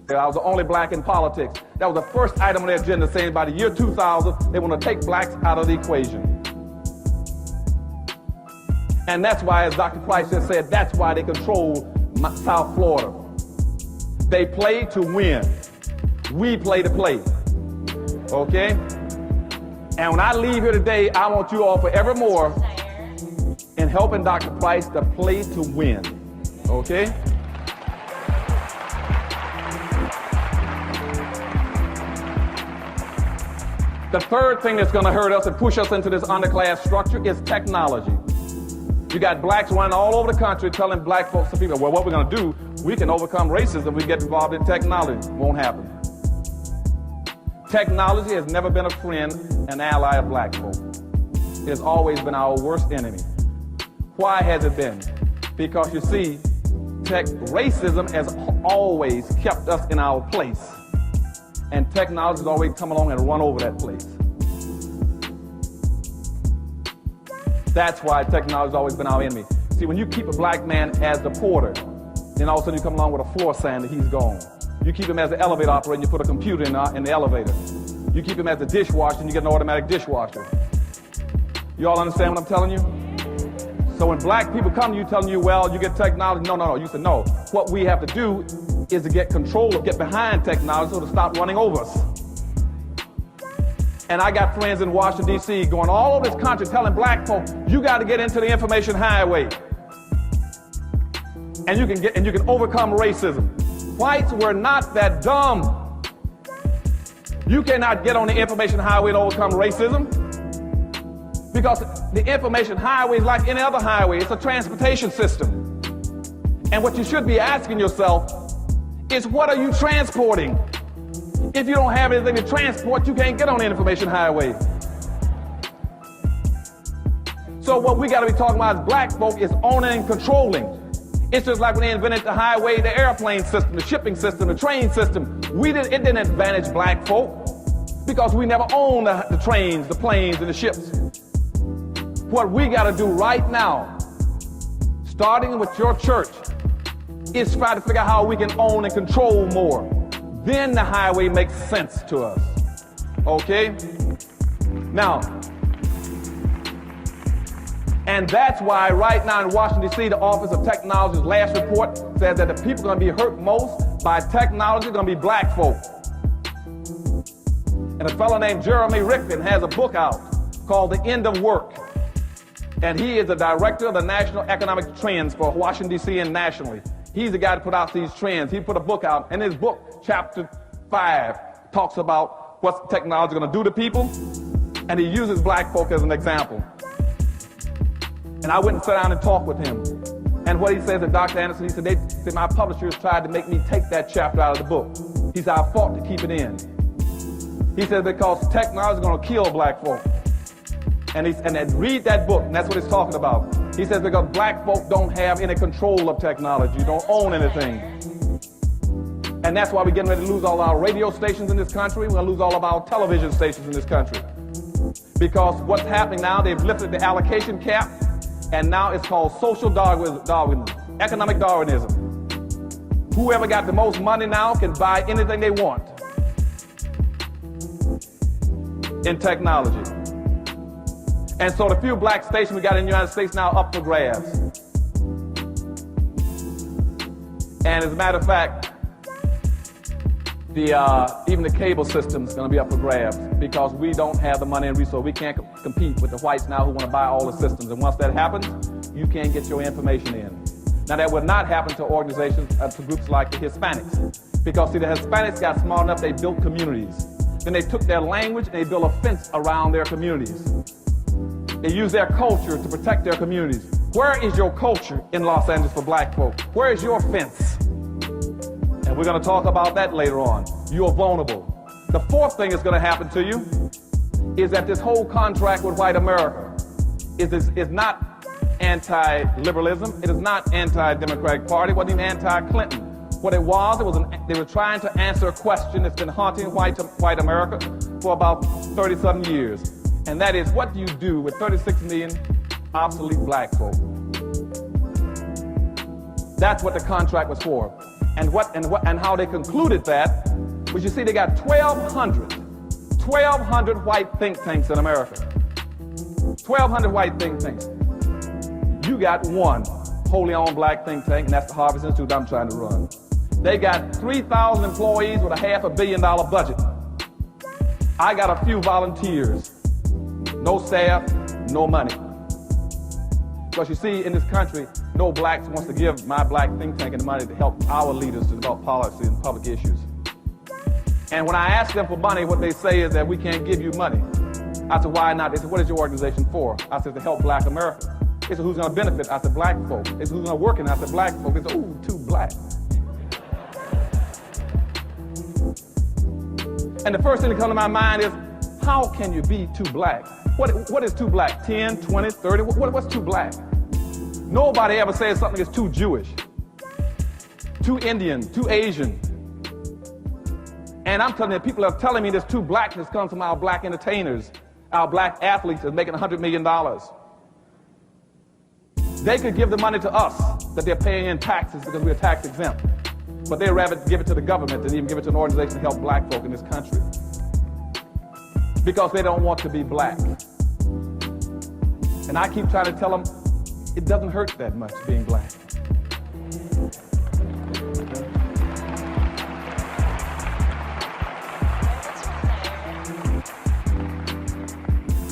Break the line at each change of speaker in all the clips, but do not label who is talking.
I was the only black in politics. That was the first item on their agenda, saying by the year 2000, they want to take blacks out of the equation. And that's why, as Dr. Price just said, that's why they control South Florida. They play to win. We play to play. Okay? And when I leave here today, I want you all forevermore in helping Dr. Price to play to win. Okay? The third thing that's going to hurt us and push us into this underclass structure is technology. You got blacks running all over the country telling black folks and people, well, what we're going to do, we can overcome racism, we get involved in technology. Won't happen. Technology has never been a friend and ally of black folk. It has always been our worst enemy. Why has it been? Because you see, racism has always kept us in our place. And technology has always come along and run over that place. That's why technology has always been our enemy. See, when you keep a black man as the porter, then all of a sudden you come along with a floor sander, he's gone. You keep him as the elevator operator and you put a computer in the elevator. You keep him as the dishwasher and you get an automatic dishwasher. You all understand what I'm telling you? So when black people come to you telling you, well, you get technology, no. You say, no. What we have to do is to get control, get behind technology so to stop running over us. And I got friends in Washington, D.C. going all over this country telling black folk, you got to get into the information highway. And you can overcome racism. Whites were not that dumb. You cannot get on the information highway and overcome racism. Because the information highway is like any other highway. It's a transportation system. And what you should be asking yourself is, what are you transporting? If you don't have anything to transport, you can't get on the information highway. So what we got to be talking about as black folk is owning and controlling. It's just like when they invented the highway, the airplane system, the shipping system, the train system. It didn't advantage black folk because we never owned the trains, the planes, and the ships. What we got to do right now, starting with your church, is try to figure out how we can own and control more. Then the highway makes sense to us. Okay? Now, And that's why right now in Washington, D.C., the Office of Technology's last report says that the people going to be hurt most by technology are going to be black folk. And a fellow named Jeremy Rickman has a book out called The End of Work. And he is the director of the National Economic Trends for Washington, D.C. and nationally. He's the guy to put out these trends. He put a book out, and his book, chapter 5, talks about what technology is going to do to people, and he uses black folk as an example. And I went and sat down and talked with him. And what he says to Dr. Anderson, he said, my publishers tried to make me take that chapter out of the book. He said, I fought to keep it in. He said, because technology is going to kill black folk. And read that book, and that's what he's talking about. He says because black folk don't have any control of technology, don't own anything. And that's why we're getting ready to lose all our radio stations in this country. We're going to lose all of our television stations in this country. Because what's happening now, they've lifted the allocation cap, and now it's called social Darwinism, economic Darwinism. Whoever got the most money now can buy anything they want in technology. And so the few black stations we got in the United States now up for grabs. And as a matter of fact, even the cable system is going to be up for grabs because we don't have the money and resources. We can't compete with the whites now who want to buy all the systems. And once that happens, you can't get your information in. Now that would not happen to organizations, to groups like the Hispanics. Because see, the Hispanics got smart enough, they built communities. Then they took their language and they built a fence around their communities. They use their culture to protect their communities. Where is your culture in Los Angeles for black folk? Where is your fence? And we're going to talk about that later on. You're vulnerable. The fourth thing that's going to happen to you is that this whole contract with white America is not anti-liberalism. It is not anti-Democratic Party. It wasn't even anti-Clinton. What it was they were trying to answer a question that's been haunting white America for about 30-something years. And that is, what do you do with 36 million obsolete black folk? That's what the contract was for. And how they concluded that was, you see, they got 1,200 white think tanks in America. 1,200 white think tanks. You got one wholly owned black think tank, and that's the Harvest Institute I'm trying to run. They got 3,000 employees with a $500 million budget. I got a few volunteers. No staff, no money. Because you see, in this country, no blacks wants to give my black think tank any money to help our leaders to develop policy and public issues. And when I ask them for money, what they say is that we can't give you money. I said, why not? They said, what is your organization for? I said, to help black America. They said, who's going to benefit? I said, black folk. They said, who's going to work in it? I said, black folk. They said, ooh, too black. And the first thing that comes to my mind is, how can you be too black? What is too black? 10, 20, 30? What's too black? Nobody ever says something is too Jewish, too Indian, too Asian. And I'm telling you, people are telling me this too blackness comes from our black entertainers, our black athletes that's making $100 million. They could give the money to us that they're paying in taxes because we're tax exempt. But they'd rather give it to the government than even give it to an organization to help black folk in this country. Because they don't want to be black. And I keep trying to tell them, it doesn't hurt that much being black.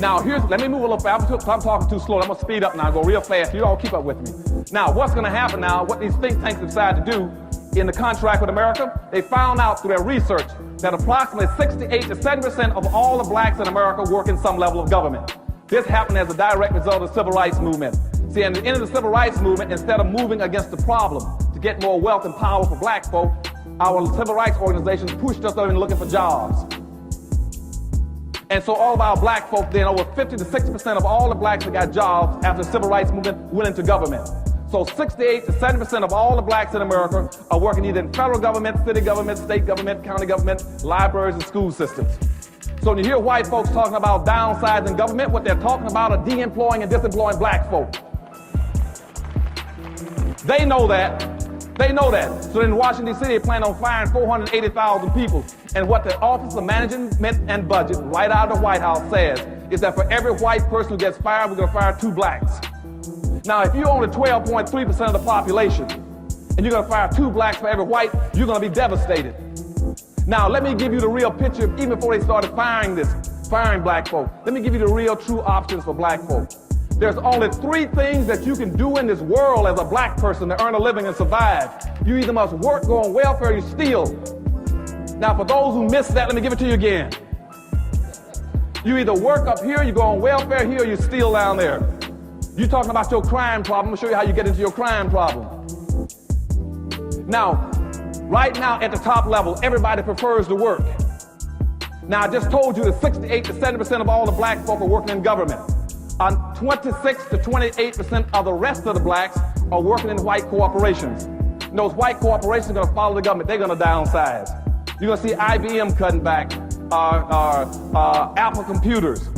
Now, let me move a little fast. I'm talking too slow. I'm going to speed up now, go real fast. You all keep up with me. Now, what's going to happen now, what these think tanks decide to do in the contract with America, they found out through their research that approximately 68 to 70% of all the blacks in America work in some level of government. This happened as a direct result of the civil rights movement. See, at the end of the civil rights movement, instead of moving against the problem to get more wealth and power for black folk, our civil rights organizations pushed us over and looking for jobs. And so all of our black folk then, over 50 to 60% of all the blacks that got jobs after the civil rights movement went into government. So 68 to 70% of all the blacks in America are working either in federal government, city government, state government, county government, libraries, and school systems. So when you hear white folks talking about downsizing government, what they're talking about are de-employing and disemploying black folk. They know that. They know that. So in Washington, D.C., they plan on firing 480,000 people. And what the Office of Management and Budget, right out of the White House, says is that for every white person who gets fired, we're going to fire 2 blacks. Now, if you're only 12.3% of the population, and you're going to fire 2 blacks for every white, you're going to be devastated. Now, let me give you the real picture, even before they started firing black folk. Let me give you the real true options for black folk. There's only 3 things that you can do in this world as a black person to earn a living and survive. You either must work, go on welfare, or you steal. Now, for those who missed that, let me give it to you again. You either work up here, you go on welfare here, or you steal down there. You're talking about your crime problem. I'm going to show you how you get into your crime problem. Now, right now at the top level, everybody prefers to work. Now, I just told you that 68 to 70% of all the black folk are working in government. 26 to 28% of the rest of the blacks are working in white corporations. And those white corporations are going to follow the government. They're going to downsize. You're going to see IBM cutting back, Apple computers.